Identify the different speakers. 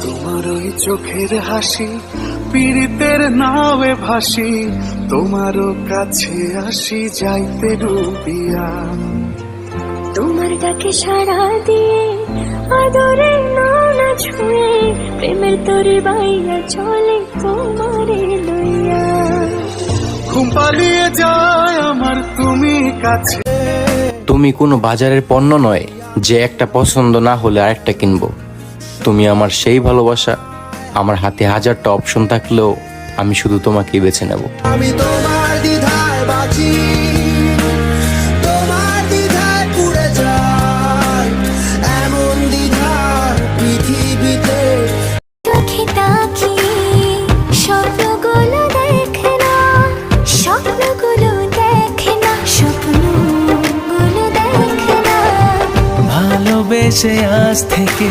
Speaker 1: তোমার ওই চোখের হাসি পীড়িতের নাওয়ে ভাসি, তোমারও কাছে আসি যাইতে ডুবিয়া।
Speaker 2: তোমার ডাকে সাড়া দিয়ে আদরে না ছুঁয়ে, প্রেমের তরি বাইয়া চলে তোমারে লইয়া।
Speaker 1: ঘুম পালিয়ে যায় আমার তুমি কাছে।
Speaker 3: তুমি কোনো বাজারের পণ্য নয় যে একটা পছন্দ না হলে আরেকটা কিনবো। তুমি আমার সেই ভালোবাসা, আমার হাতে হাজারটা অপশন থাকলেও আমি শুধু তোমাকেই বেছে নেব।
Speaker 4: আমি তোমার দ্বিধায় বাঁচি, তোমার দ্বিধায় পুড়ে যাই, এমন দ্বিধা পৃথিবীতে।
Speaker 2: চোখে তাকি স্বপ্নগুলো দেখে না, স্বপ্নগুলো দেখে না, স্বপ্নগুলো দেখে না।
Speaker 5: ভালোবেসে আজ থেকে